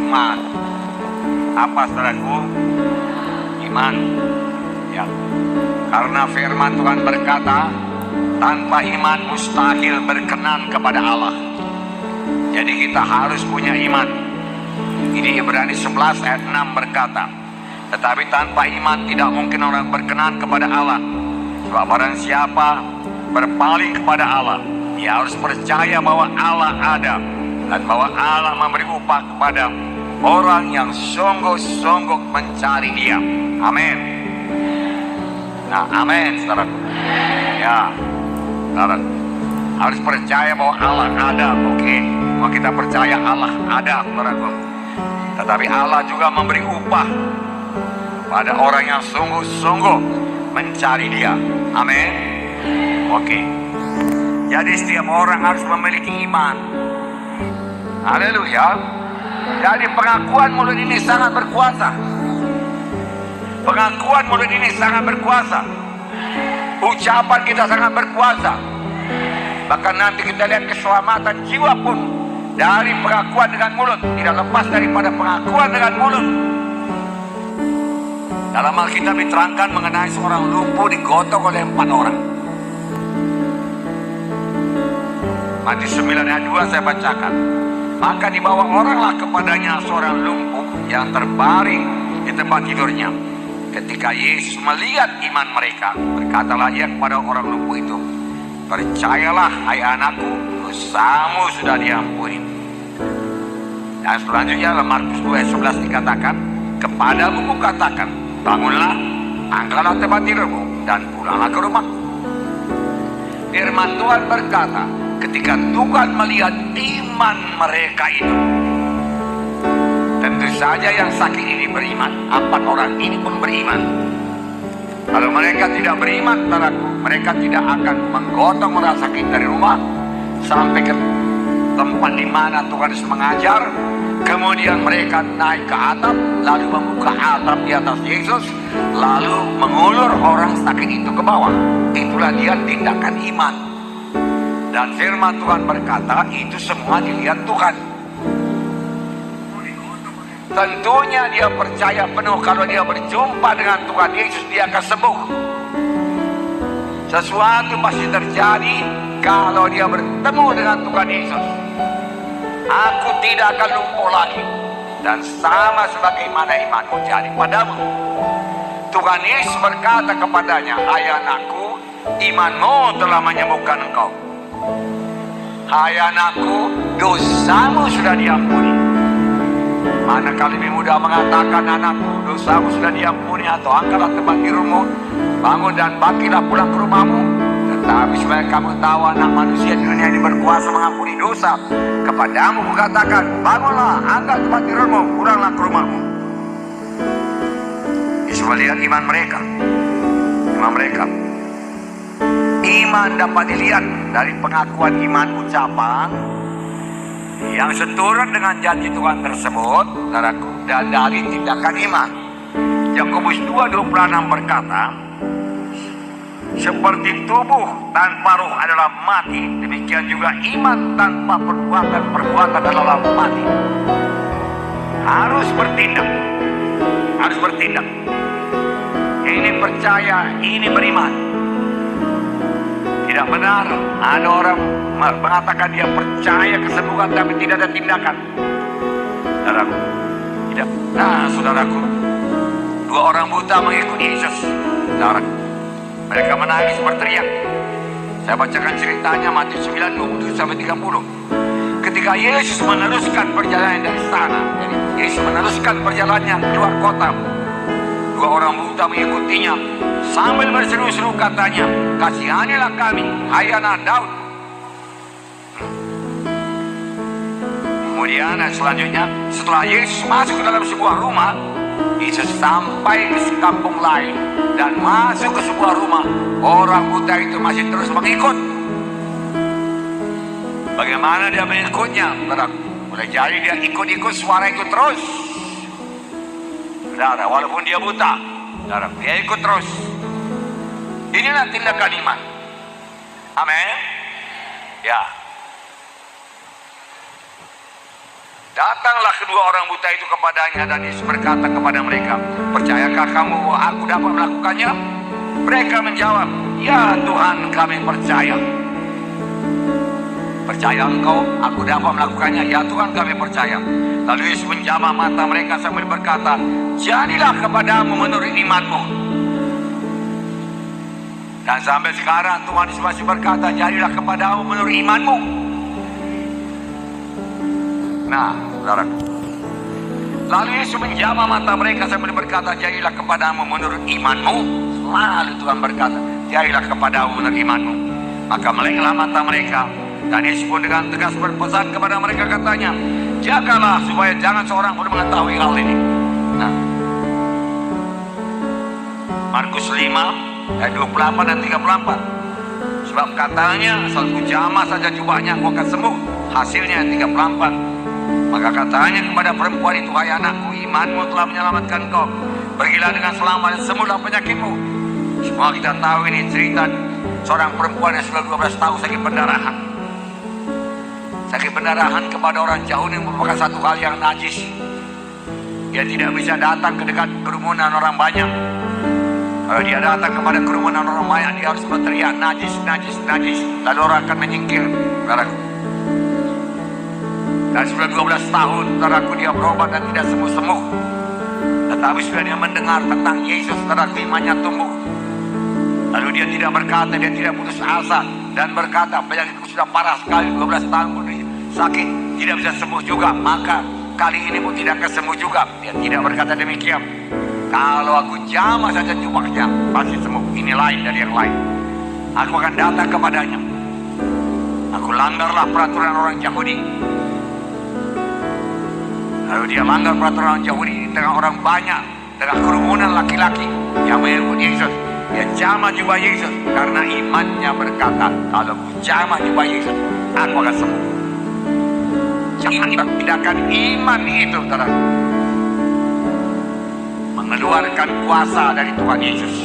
iman. Apa saudaraku? Iman. Ya. Karena firman Tuhan berkata, tanpa iman mustahil berkenan kepada Allah. Jadi kita harus punya iman. Ini Ibrani 11 ayat 6 berkata, tetapi tanpa iman tidak mungkin orang berkenan kepada Allah. Sebab barang siapa berpaling kepada Allah, dia harus percaya bahwa Allah ada dan bahwa Allah memberi upah kepada orang yang sungguh-sungguh mencari Dia. Amin. Nah, amin, saudara. Ya, saudara, harus percaya bahwa Allah ada. Oke, mau kita percaya Allah ada, saudaraku. Tetapi Allah juga memberi upah pada orang yang sungguh-sungguh mencari Dia. Amin. Oke. Jadi setiap orang harus memiliki iman. Haleluya. Jadi pengakuan mulut ini sangat berkuasa. Pengakuan mulut ini sangat berkuasa. Ucapan kita sangat berkuasa. Bahkan nanti kita lihat keselamatan jiwa pun dari pengakuan dengan mulut. Tidak lepas daripada pengakuan dengan mulut. Dalam Alkitab diterangkan mengenai seorang lumpuh digotong oleh 4 orang. Matius 9 ayat 2 saya bacakan. Maka dibawa oranglah kepadanya seorang lumpuh yang terbaring di tempat tidurnya. Ketika Yesus melihat iman mereka, berkatalah ia kepada orang lumpuh itu, percayalah hai anakku, dosamu sudah diampuni. Dan selanjutnya dalam Markus 2 ayat 11 dikatakan, kepadamu kukatakan, bangunlah, angkatlah tempat tidurmu, dan pulanglah ke rumah. Firman Tuhan berkata, ketika Tuhan melihat iman mereka itu, tentu saja yang sakit ini beriman. 4 orang ini pun beriman. Kalau mereka tidak beriman, mereka tidak akan menggotong orang sakit dari rumah sampai ke tempat di mana Tuhan Yesus mengajar. Kemudian mereka naik ke atap, lalu membuka atap di atas Yesus, lalu mengulur orang sakit itu ke bawah. Itulah dia tindakan iman. Dan firman Tuhan berkata, itu semua dilihat Tuhan. Tentunya dia percaya penuh kalau dia berjumpa dengan Tuhan Yesus, dia akan sembuh. Sesuatu pasti terjadi kalau dia bertemu dengan Tuhan Yesus. Aku tidak akan lumpuh lagi, dan sama sebagaimana imanmu jadi padamu. Tuhan Yesus berkata kepadanya, hai anakku, imanmu telah menyembuhkan engkau. Hai anakku, dosamu sudah diampuni. Manakala lebih mudah mengatakan, anakku, dosamu sudah diampuni, atau angkatlah tempat tidurmu, bangun dan bangkitlah pulang ke rumahmu. Tetapi supaya kamu tahu anak manusia di dunia ini berkuasa mengampuni dosa, kepadamu kukatakan, bangunlah, angkat tempat tidurmu, pulanglah ke rumahmu. Yesus melihat iman mereka. Iman mereka. Iman dapat dilihat dari pengakuan iman ucapan yang seturut dengan janji Tuhan tersebut, saudaraku, dan dari tindakan iman. Yakobus 2:26 berkata, seperti tubuh tanpa roh adalah mati, demikian juga iman tanpa perbuatan adalah mati. Harus bertindak. Harus bertindak. Ini percaya, ini beriman. Tidak benar ada orang mengatakan dia percaya kesembuhan tapi tidak ada tindakan. Saudaraku, tidak. Nah, saudaraku, 2 orang buta mengikuti Yesus. Saudaraku, mereka menangis berteriak. Saya bacakan ceritanya Matius 9:27-30. Ketika Yesus meneruskan perjalanan dari sana, jadi Yesus meneruskan perjalanannya keluar kota, 2 orang buta mengikutinya sambil berseru-seru katanya, kasihanilah kami, hai anak Daud. Kemudian selanjutnya, setelah Yesus masuk ke dalam sebuah rumah, Yesus sampai ke kampung lain dan masuk ke sebuah rumah. Orang buta itu masih terus mengikut. Bagaimana dia mengikutnya? Boleh jadi dia ikut-ikut suara itu terus. Saudara, walaupun dia buta, saudara, dia ikut terus. Inilah tindakan iman. Amin. Ya. Datanglah kedua orang buta itu kepadanya dan Yesus berkata kepada mereka, "Percayakah kamu bahwa aku dapat melakukannya?" Mereka menjawab, "Ya Tuhan, kami percaya." "Percaya engkau aku dapat melakukannya?" "Ya Tuhan, kami percaya." Lalu Yesus menjamah mata mereka sambil berkata, "Jadilah kepadamu menurut imanmu." Dan sampai sekarang Tuhan Yesus masih berkata, "Jadilah kepadamu menurut imanmu." Nah, saudara, lalu Yesus menjamah mata mereka sambil berkata, "Jadilah kepadamu menurut imanmu." Lalu Tuhan berkata, "Jadilah kepadamu menurut imanmu." Maka meleklah mata mereka, dan Yesus pun dengan tegas berpesan kepada mereka, katanya, "Jagalah supaya jangan seorang pun mengetahui hal ini." Nah, Markus 5 ayat 28 dan 34. Sebab katanya, "Asal ku jamah saja jubahnya, aku akan sembuh." Hasilnya 34. Maka katanya kepada perempuan itu, "Hai anakku, imanmu telah menyelamatkan kau. Pergilah dengan selamat dan sembuhlah penyakitmu." Semua kita tahu ini cerita seorang perempuan yang sudah 12 tahun sakit pendarahan. Sakit pendarahan kepada orang jauh ini merupakan satu hal yang najis. Dia tidak bisa datang ke dekat kerumunan orang banyak. Kalau dia datang kepada kerumunan orang banyak, dia harus berteriak, "Najis, najis, najis." Lalu orang akan menyingkir, saudaraku. Dan sudah 12 tahun, saudaraku, dia berobat dan tidak sembuh-sembuh. Tetapi sudah dia mendengar tentang Yesus, saudaraku, imannya tumbuh. Lalu dia tidak berkata, dia tidak putus asa, dan berkata, "Penyakitku sudah parah sekali, 12 tahun pun sakit, tidak bisa sembuh juga, maka kali ini pun tidak akan sembuh juga." Dia tidak berkata demikian. "Kalau aku jamah saja jubahnya, pasti sembuh." Ini lain dari yang lain. Aku akan datang kepadanya. Aku langgarlah peraturan orang Yahudi. Lalu dia langgar peraturan orang Yahudi di tengah orang banyak, tengah kerumunan laki-laki yang mengikut Yesus. Dia jamah jubah Yesus karena imannya berkata, "Kalau aku jamah jubah Yesus, aku akan sembuh." Jangan tindakan iman itu, saudara, mengeluarkan kuasa dari Tuhan Yesus.